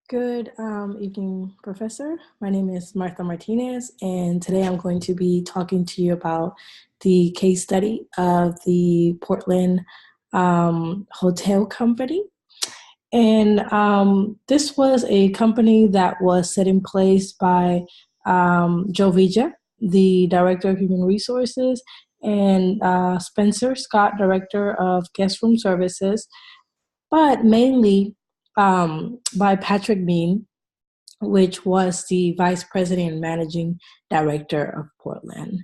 Good evening, Professor. My name is Martha Martinez, and today I'm going to be talking to you about the case study of the Portland Hotel Company. And this was a company that was set in place by Joe Vija, the Director of Human Resources, and Spencer Scott, Director of Guest Room Services, but mainly by Patrick Bean, which was the Vice President and Managing Director of Portland.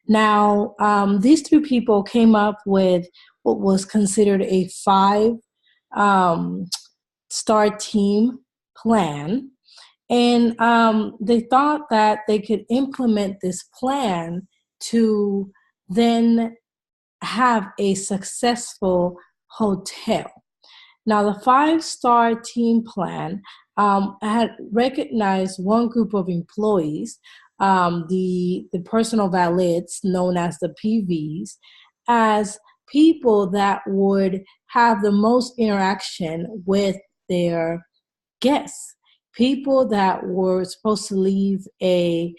Now, these two people came up with what was considered a five-star team plan. And they thought that they could implement this plan to then have a successful hotel. Now, the five-star team plan had recognized one group of employees, the personal valets, known as the PVs, as people that would have the most interaction with their guests, people that were supposed to leave a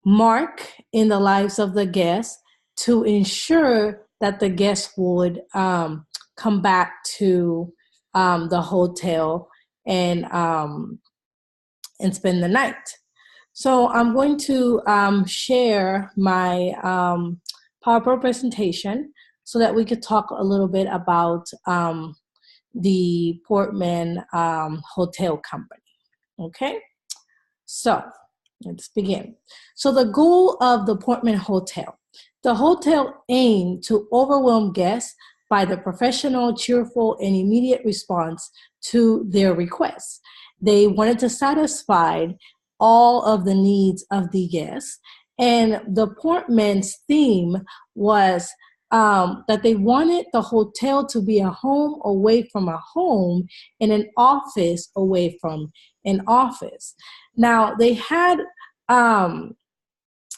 mark in the lives of the guests to ensure that the guests would come back to the hotel and spend the night. So I'm going to share my PowerPoint presentation so that we could talk a little bit about the Portman Hotel Company. Okay, so let's begin. So the goal of the Portman Hotel. The hotel aimed to overwhelm guests by the professional, cheerful, and immediate response to their requests. They wanted to satisfy all of the needs of the guests. And the Portman's theme was that they wanted the hotel to be a home away from a home and an office away from an office. Now, they had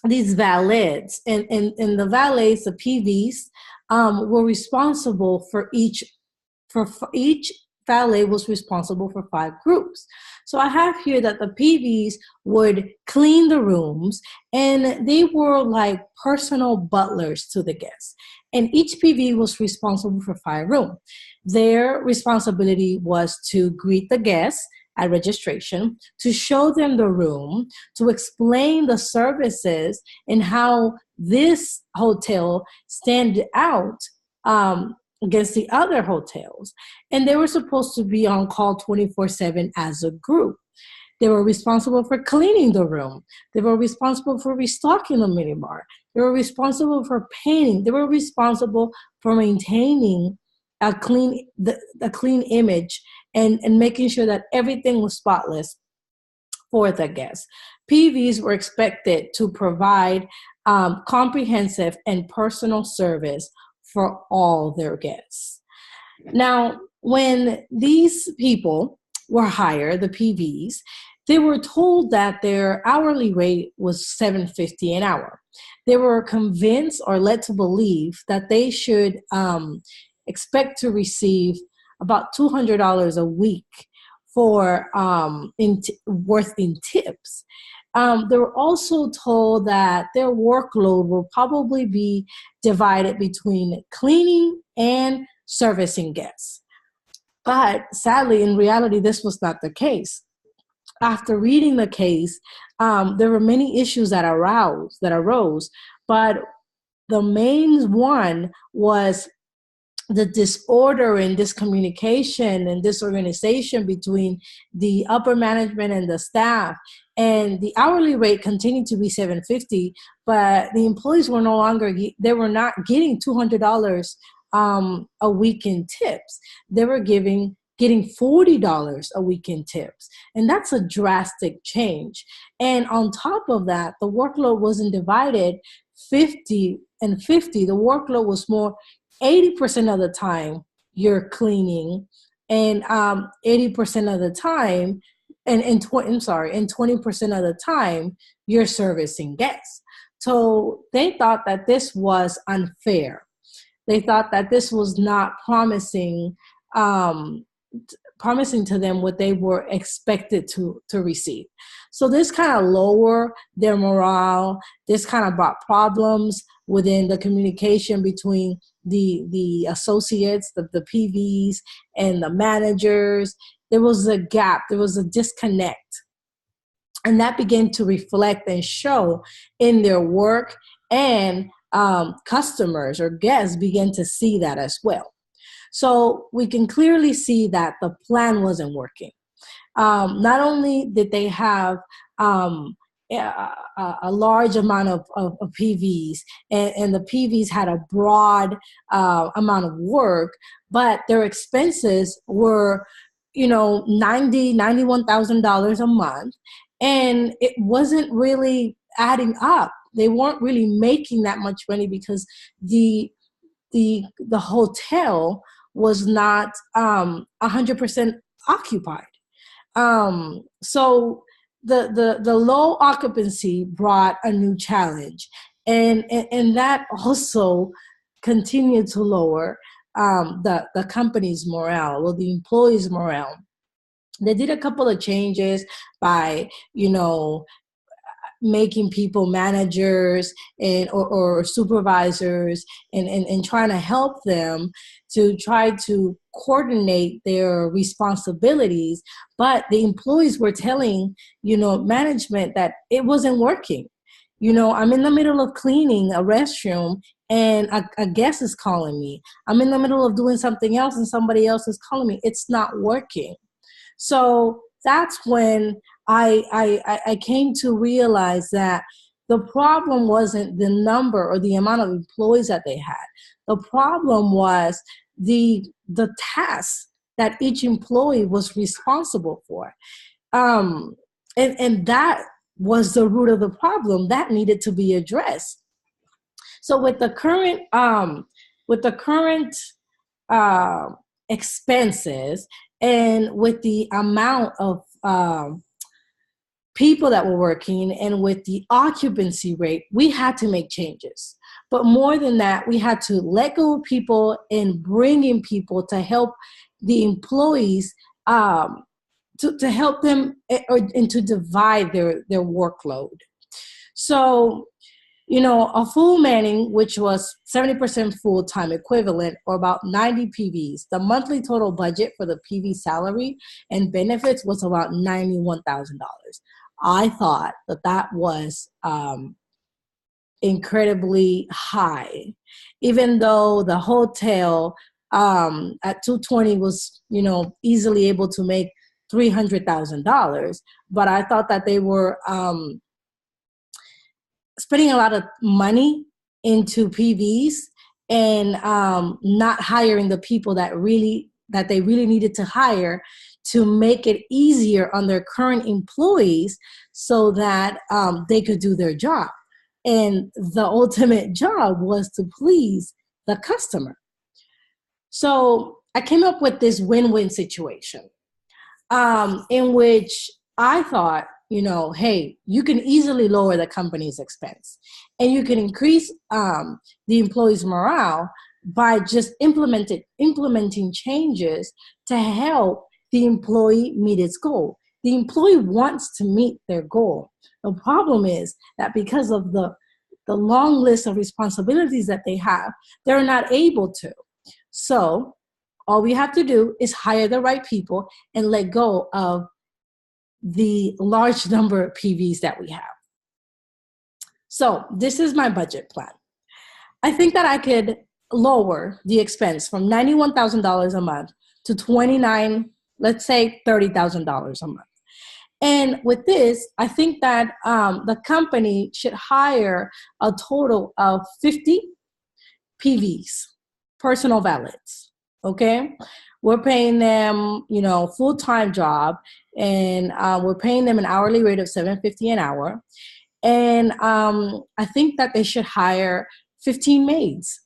these valets, and the valets, the PVs, were responsible for each valet was responsible for 5 groups. So I have here that the PVs would clean the rooms, and they were like personal butlers to the guests. And each PV was responsible for 5 rooms. Their responsibility was to greet the guests at registration, to show them the room, to explain the services and how this hotel stand out against the other hotels. And they were supposed to be on call 24/7 as a group. They were responsible for cleaning the room. They were responsible for restocking the minibar. They were responsible for painting. They were responsible for maintaining a clean image and making sure that everything was spotless for the guests. PVs were expected to provide comprehensive and personal service for all their guests. Now, when these people were hired, the PVs, they were told that their hourly rate was $7.50 an hour. They were convinced or led to believe that they should expect to receive about $200 a week for worth in tips. They were also told that their workload will probably be divided between cleaning and servicing guests. But sadly, in reality, this was not the case. After reading the case, there were many issues that arose, but the main one was the disorder and discommunication and disorganization between the upper management and the staff. And the hourly rate continued to be $7.50, but the employees were not getting $200 a week in tips. They were getting $40 a week in tips. And that's a drastic change. And on top of that, the workload wasn't divided 50 and 50. The workload was more 80% of the time you're cleaning, and 80% of the time, and 20% of the time you're servicing guests. So they thought that this was unfair. They thought that this was not promising promising to them what they were expected to receive. So this kind of lowered their morale. This kind of brought problems within the communication between the associates, the PVs, and the managers. There was a gap. There was a disconnect. And that began to reflect and show in their work, and customers or guests began to see that as well. So we can clearly see that the plan wasn't working. Not only did they have a large amount of PVs, and the PVs had a broad amount of work, but their expenses were, $91,000 a month, and it wasn't really adding up. They weren't really making that much money because the hotel was not 100% occupied. So the low occupancy brought a new challenge, and that also continued to lower the company's morale, well, the employees' morale. They did a couple of changes by, making people managers or supervisors, and trying to help them to try to coordinate their responsibilities. But the employees were telling, management that it wasn't working. I'm in the middle of cleaning a restroom and a guest is calling me. I'm in the middle of doing something else and somebody else is calling me. It's not working. So that's when I came to realize that the problem wasn't the number or the amount of employees that they had. The problem was the tasks that each employee was responsible for. And that was the root of the problem that needed to be addressed. So with the current expenses, and with the amount of people that were working, and with the occupancy rate, we had to make changes. But more than that, we had to let go of people and bring in people to help the employees, to help them and to divide their workload. So, a full manning, which was 70% full-time equivalent, or about 90 PVs. The monthly total budget for the PV salary and benefits was about $91,000. I thought that was incredibly high, even though the hotel at 220 was, easily able to make $300,000. But I thought that they were spending a lot of money into PVs, and not hiring the people that they really needed to hire to make it easier on their current employees, so that they could do their job. And the ultimate job was to please the customer. So I came up with this win-win situation, in which I thought, hey, you can easily lower the company's expense, and you can increase the employees' morale by just implementing changes to help the employee meet its goal. The employee wants to meet their goal. The problem is that because of the long list of responsibilities that they have, they're not able to. So all we have to do is hire the right people and let go of the large number of PVs that we have. So this is my budget plan. I think that I could lower the expense from $91,000 a month to let's say $30,000 a month. And with this, I think that the company should hire a total of 50 PVs, personal valets, okay? We're paying them, full-time job, and we're paying them an hourly rate of $7.50 an hour. And I think that they should hire 15 maids.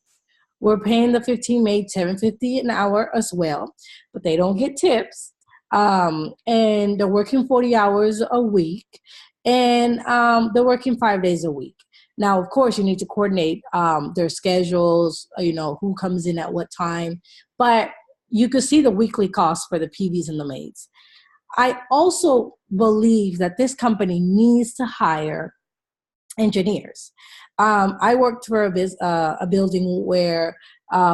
We're paying the 15 maids $7.50 an hour as well, but they don't get tips. And they're working 40 hours a week, and they're working 5 days a week. Now, of course, you need to coordinate their schedules, who comes in at what time. But you could see the weekly cost for the PVs and the maids. I also believe that this company needs to hire engineers. I worked for a building where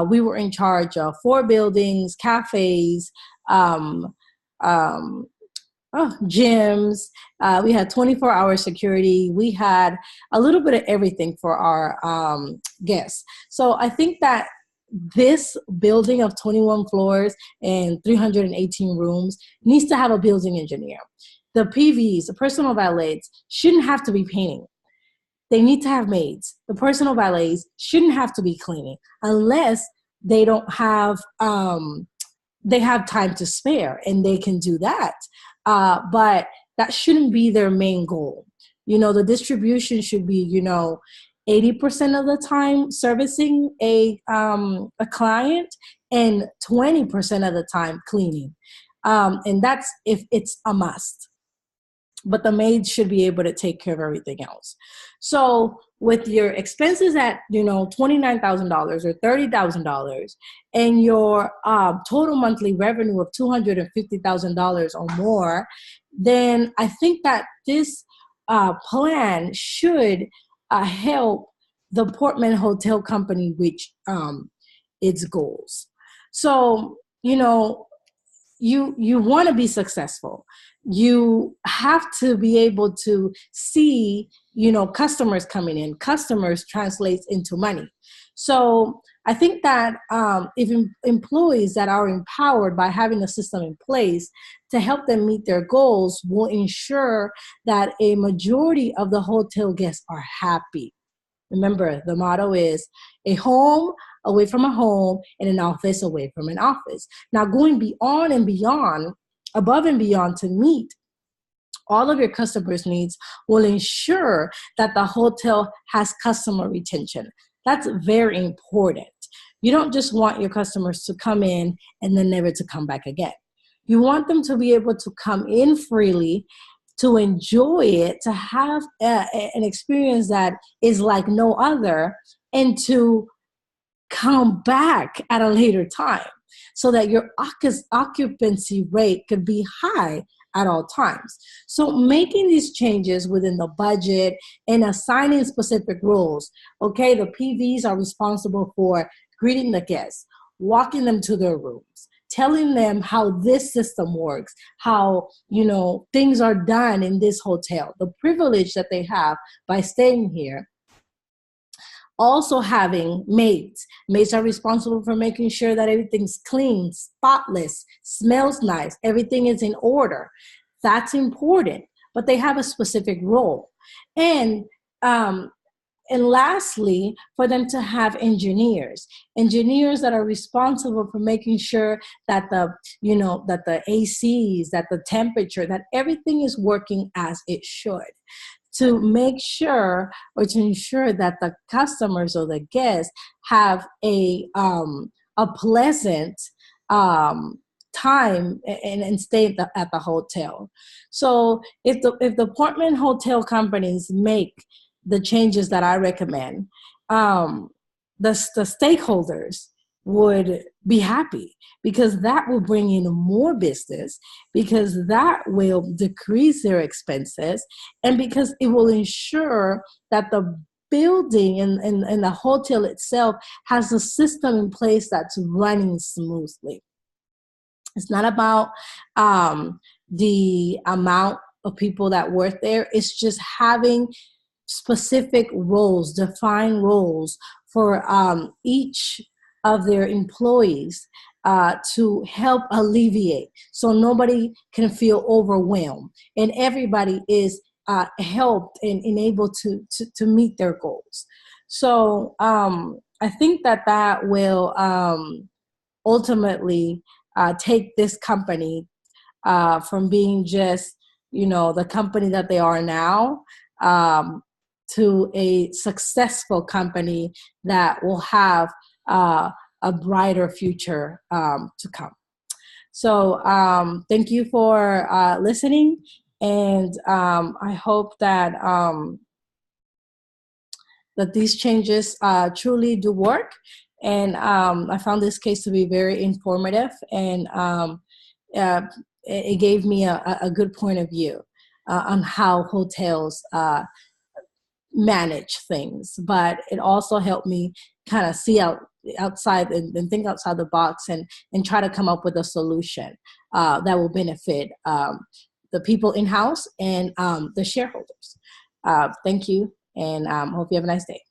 we were in charge of 4 buildings, cafes, um, um, gyms. We had 24-hour security. We had a little bit of everything for our guests. So I think that this building of 21 floors and 318 rooms needs to have a building engineer. The PVs, the personal valets, shouldn't have to be painting. They need to have maids. The personal valets shouldn't have to be cleaning unless they don't have they have time to spare and they can do that. But that shouldn't be their main goal. The distribution should be, 80% of the time servicing a client and 20% of the time cleaning. And that's if it's a must. But the maid should be able to take care of everything else. So with your expenses at, $29,000 or $30,000 and your total monthly revenue of $250,000 or more, then I think that this plan should help the Portman Hotel Company reach its goals. So, you want to be successful. You have to be able to see, customers coming in. Customers translates into money. So I think that if employees that are empowered by having a system in place to help them meet their goals will ensure that a majority of the hotel guests are happy. Remember, the motto is a home away from a home and an office away from an office. Now, going beyond and beyond, above and beyond to meet all of your customers' needs will ensure that the hotel has customer retention. That's very important. You don't just want your customers to come in and then never to come back again. You want them to be able to come in freely, to enjoy it, to have an experience that is like no other, and to come back at a later time so that your occupancy rate could be high at all times. So making these changes within the budget and assigning specific roles. Okay, the PVs are responsible for greeting the guests, walking them to their rooms, telling them how this system works, how, things are done in this hotel, the privilege that they have by staying here. Also having maids. Maids are responsible for making sure that everything's clean, spotless, smells nice, everything is in order. That's important, but they have a specific role. And lastly, for them to have engineers that are responsible for making sure that the ACs, that the temperature, that everything is working as it should, to make sure or to ensure that the customers or the guests have a pleasant time and stay at the hotel. So if the Portman Hotel companies make the changes that I recommend, the stakeholders would be happy, because that will bring in more business, because that will decrease their expenses, and because it will ensure that the building and the hotel itself has a system in place that's running smoothly. It's not about the amount of people that work there. It's just having specific roles, defined roles for each of their employees to help alleviate, so nobody can feel overwhelmed and everybody is helped and able to meet their goals. So I think that will ultimately take this company from being just, the company that they are now, to a successful company that will have a brighter future to come. So thank you for listening, and I hope that that these changes truly do work, And I found this case to be very informative, and uh, it gave me a good point of view on how hotels manage things. But it also helped me kind of see outside and think outside the box, and try to come up with a solution that will benefit the people in house and the shareholders. Thank you, and hope you have a nice day.